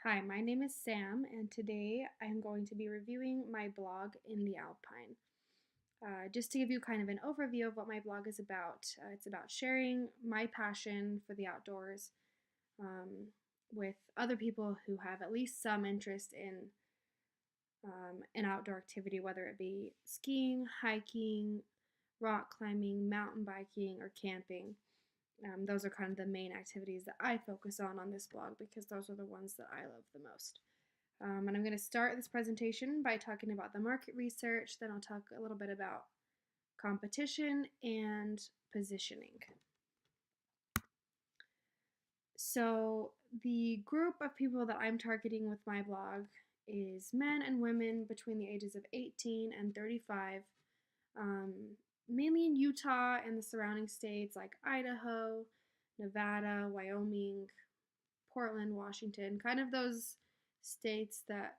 Hi, my name is Sam, and today I'm going to be reviewing my blog in the Alpine. Just to give you kind of an overview of what my blog is about, it's about sharing my passion for the outdoors um, with other people who have at least some interest in an outdoor activity, whether it be skiing, hiking, rock climbing, mountain biking, or camping. Those are kind of the main activities that I focus on this blog because those are the ones that I love the most. And I'm going to start this presentation by talking about the market research, then I'll talk a little bit about competition and positioning. So, the group of people that I'm targeting with my blog is men and women between the ages of 18 and 35, um, mainly in Utah and the surrounding states like Idaho, Nevada, Wyoming, Portland, Washington, kind of those states that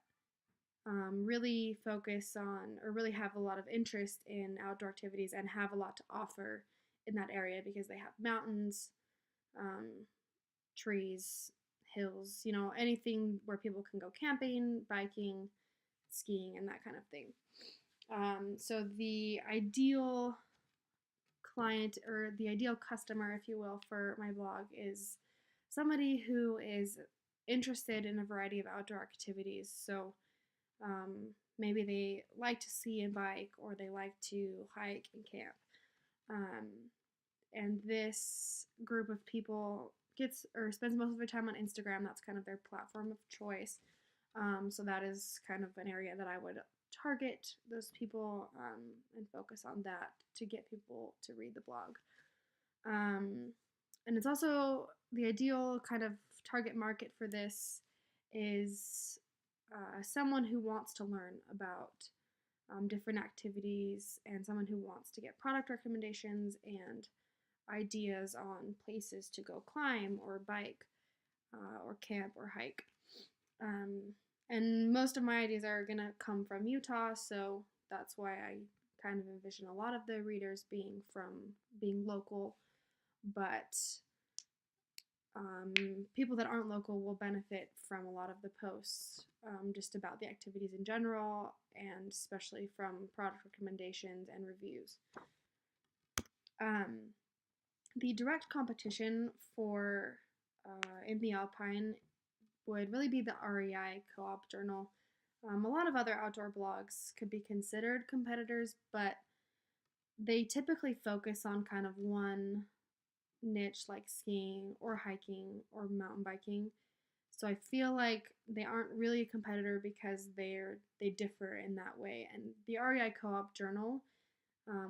really focus on or really have a lot of interest in outdoor activities and have a lot to offer in that area because they have mountains, um, trees, hills, anything where people can go camping, biking, skiing, and that kind of thing. So the ideal client or the ideal customer, if you will, for my blog is somebody who is interested in a variety of outdoor activities. So maybe they like to ski and bike, or they like to hike and camp. Um, and this group of people gets or spends most of their time on Instagram. That's kind of their platform of choice. So that is kind of an area that I would target those people and focus on that to get people to read the blog. And it's also the ideal kind of target market for this is someone who wants to learn about different activities and someone who wants to get product recommendations and ideas on places to go climb or bike or camp or hike. Um, and most of my ideas are going to come from Utah, so that's why I kind of envision a lot of the readers being local, but people that aren't local will benefit from a lot of the posts just about the activities in general, and especially from product recommendations and reviews. Um, the direct competition for in the Alpine would really be the REI Co-op Journal. A lot of other outdoor blogs could be considered competitors, but they typically focus on kind of one niche like skiing or hiking or mountain biking. So I feel like they aren't really a competitor because they differ in that way. And the REI Co-op Journal,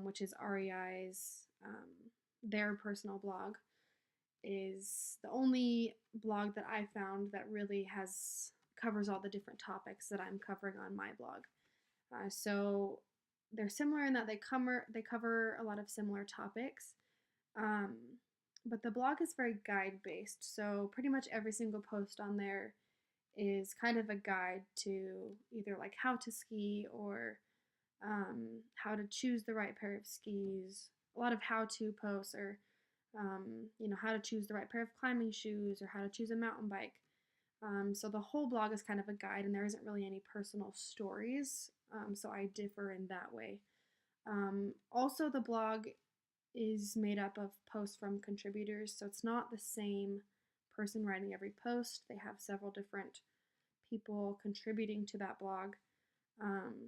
which is REI's their personal blog, is the only blog that I found that really covers all the different topics that I'm covering on my blog. So they're similar in that they cover a lot of similar topics. Um, but the blog is very guide based, so pretty much every single post on there is kind of a guide to either like how to ski or how to choose the right pair of skis. A lot of how to posts or how to choose the right pair of climbing shoes or how to choose a mountain bike. So the whole blog is kind of a guide, and there isn't really any personal stories. So I differ in that way. Also, the blog is made up of posts from contributors, so it's not the same person writing every post. They have several different people contributing to that blog.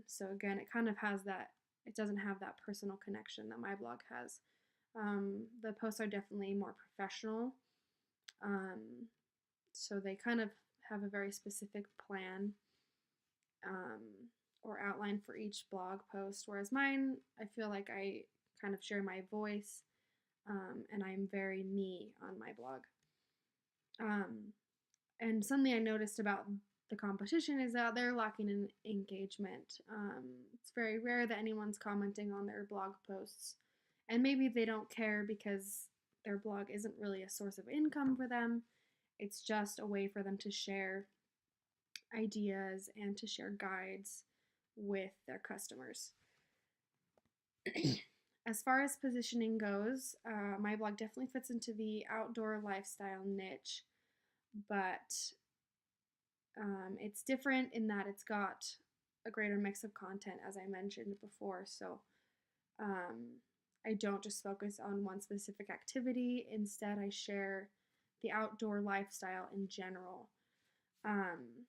So again, it kind of has that, it doesn't have that personal connection that my blog has. The posts are definitely more professional. So they kind of have a very specific plan um, or outline for each blog post, whereas mine, I feel like I kind of share my voice and I'm very me on my blog. And something I noticed about the competition is that they're lacking in engagement. It's very rare that anyone's commenting on their blog posts, and maybe they don't care because their blog isn't really a source of income for them. It's just a way for them to share ideas and to share guides with their customers. As far as positioning goes, my blog definitely fits into the outdoor lifestyle niche, but It's different in that it's got a greater mix of content, as I mentioned before. So I don't just focus on one specific activity. Instead, I share the outdoor lifestyle in general. Um,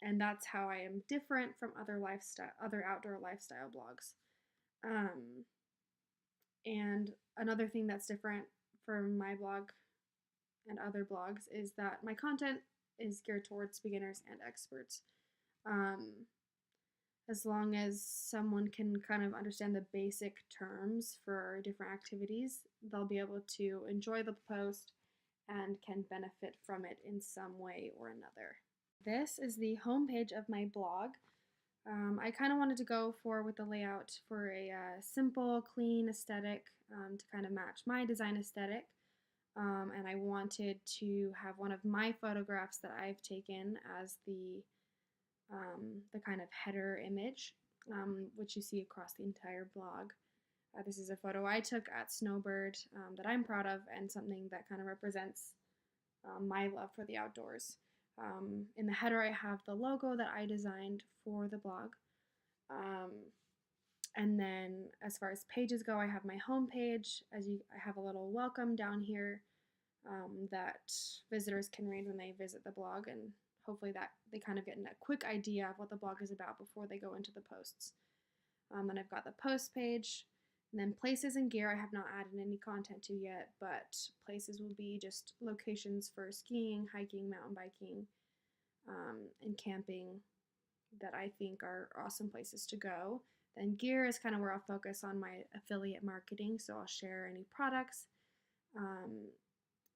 and that's how I am different from other outdoor lifestyle blogs. Um, and another thing that's different from my blog and other blogs is that my content is geared towards beginners and experts. Um, as long as someone can kind of understand the basic terms for different activities, they'll be able to enjoy the post and can benefit from it in some way or another. This is the homepage of my blog. I kind of wanted to go with the layout for a simple, clean aesthetic to kind of match my design aesthetic. And I wanted to have one of my photographs that I've taken as the kind of header image, which you see across the entire blog. This is a photo I took at Snowbird that I'm proud of and something that kind of represents my love for the outdoors. In the header, I have the logo that I designed for the blog. And then as far as pages go, I have my home page. I have a little welcome down here that visitors can read when they visit the blog, and hopefully that they kind of get a quick idea of what the blog is about before they go into the posts. Then I've got the post page, and then places and gear I have not added any content to yet, but places will be just locations for skiing, hiking, mountain biking, and camping that I think are awesome places to go. Then gear is kind of where I'll focus on my affiliate marketing, so I'll share any products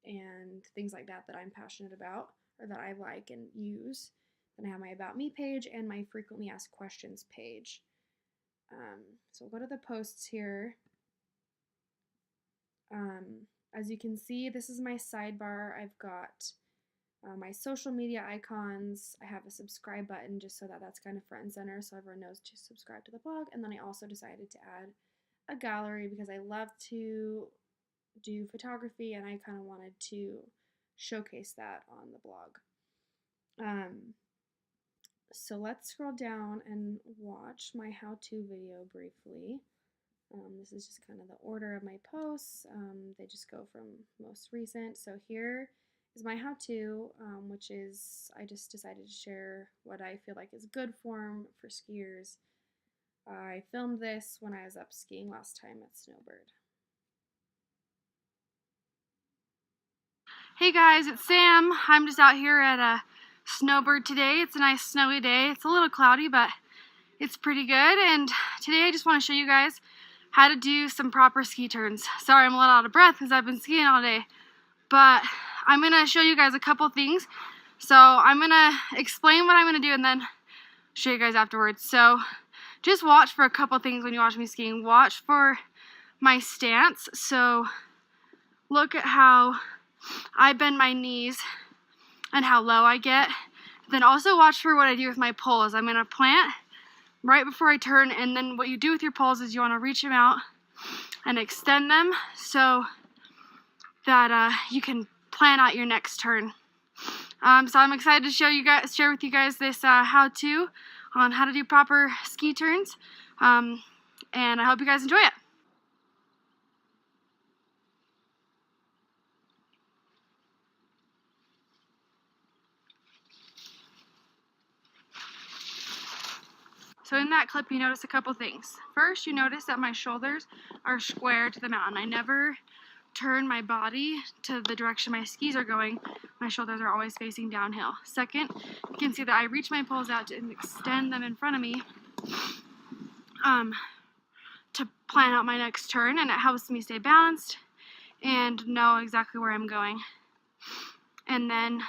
and things like that that I'm passionate about or that I like and use. Then I have my About Me page and my Frequently Asked Questions page. So we'll go to the posts here. As you can see, this is my sidebar. I've got my social media icons. I have a subscribe button just so that that's kind of front and center so everyone knows to subscribe to the blog. And then I also decided to add a gallery because I love to do photography and I kind of wanted to showcase that on the blog. So let's scroll down and watch my how-to video briefly. This is just kind of the order of my posts. They just go from most recent. So here is my how-to, which is I just decided to share what I feel like is good form for skiers. I filmed this when I was up skiing last time at Snowbird. Hey guys, it's Sam. I'm just out here at Snowbird today. It's a nice snowy day. It's a little cloudy, but it's pretty good. And today I just want to show you guys how to do some proper ski turns. Sorry, I'm a little out of breath because I've been skiing all day. But I'm going to show you guys a couple things. So I'm going to explain what I'm going to do and then show you guys afterwards. So just watch for a couple things when you watch me skiing. Watch for my stance. So look at how I bend my knees and how low I get. Then also watch for what I do with my poles. I'm going to plant right before I turn, and then what you do with your poles is you want to reach them out and extend them so that you can plan out your next turn. So I'm excited to share with you guys this how-to on how to do proper ski turns, and I hope you guys enjoy it. So in that clip, you notice a couple things. First, you notice that my shoulders are square to the mountain. I never turn my body to the direction my skis are going. My shoulders are always facing downhill. Second, you can see that I reach my poles out and extend them in front of me to plan out my next turn, and it helps me stay balanced and know exactly where I'm going. And then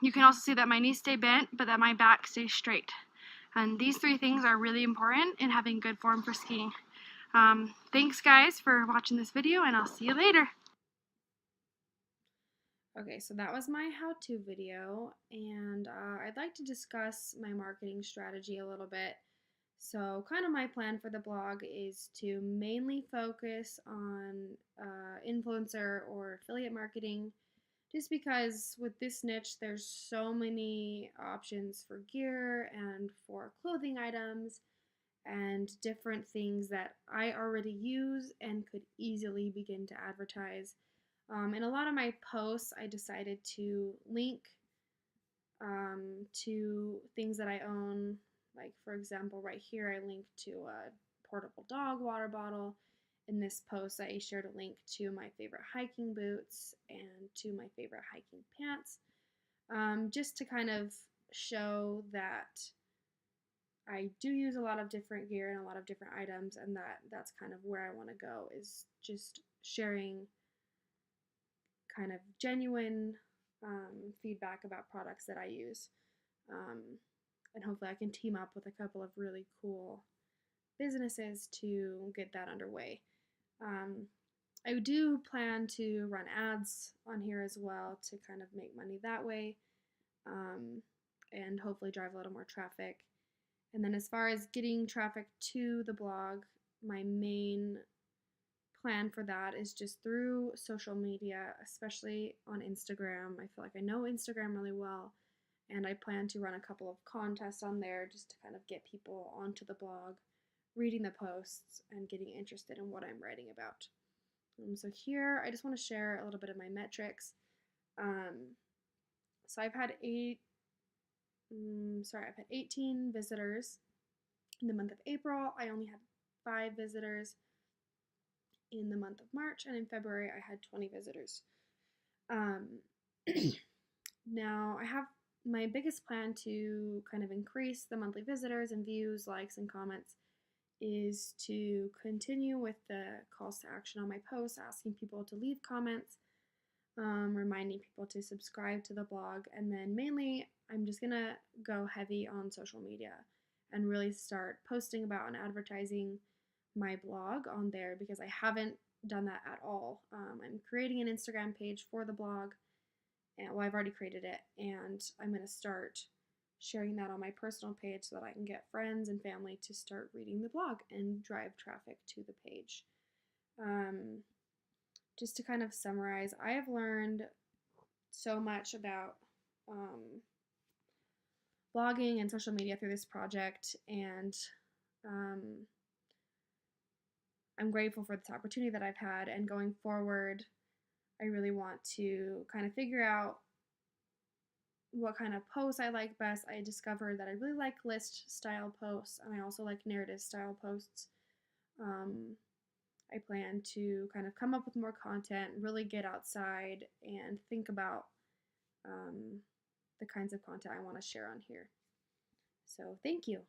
you can also see that my knees stay bent, but that my back stays straight. And these three things are really important in having good form for skiing. Thanks guys for watching this video, and I'll see you later. Okay, so that was my how-to video, and I'd like to discuss my marketing strategy a little bit. So kind of my plan for the blog is to mainly focus on influencer or affiliate marketing just because with this niche, there's so many options for gear and for clothing items and different things that I already use and could easily begin to advertise. In a lot of my posts, I decided to link to things that I own. Like, for example, right here, I linked to a portable dog water bottle. In this post, I shared a link to my favorite hiking boots and to my favorite hiking pants, just to kind of show that I do use a lot of different gear and a lot of different items, and that's kind of where I want to go, is just sharing kind of genuine feedback about products that I use. Um, and hopefully I can team up with a couple of really cool businesses to get that underway. Um, I do plan to run ads on here as well to kind of make money that way, um, and hopefully drive a little more traffic. And then as far as getting traffic to the blog, my main plan for that is just through social media, especially on Instagram. I feel like I know Instagram really well, and I plan to run a couple of contests on there just to kind of get people onto the blog, reading the posts, and getting interested in what I'm writing about. So here, I just want to share a little bit of my metrics. So I've had 18 visitors in the month of April. I only had 5 visitors in the month of March, and in February I had 20 visitors. Now I have my biggest plan to kind of increase the monthly visitors and views, likes, and comments is to continue with the calls to action on my posts, asking people to leave comments, reminding people to subscribe to the blog, and then mainly I'm just gonna go heavy on social media and really start posting about and advertising my blog on there because I haven't done that at all. I'm creating an Instagram page for the blog, and well, I've already created it, and I'm gonna start sharing that on my personal page so that I can get friends and family to start reading the blog and drive traffic to the page. Just to kind of summarize, I have learned so much about blogging and social media through this project, and um, I'm grateful for this opportunity that I've had. And going forward, I really want to kind of figure out what kind of posts I like best. I discovered that I really like list style posts, and I also like narrative style posts. I plan to kind of come up with more content, really get outside, and think about the kinds of content I want to share on here. So, thank you.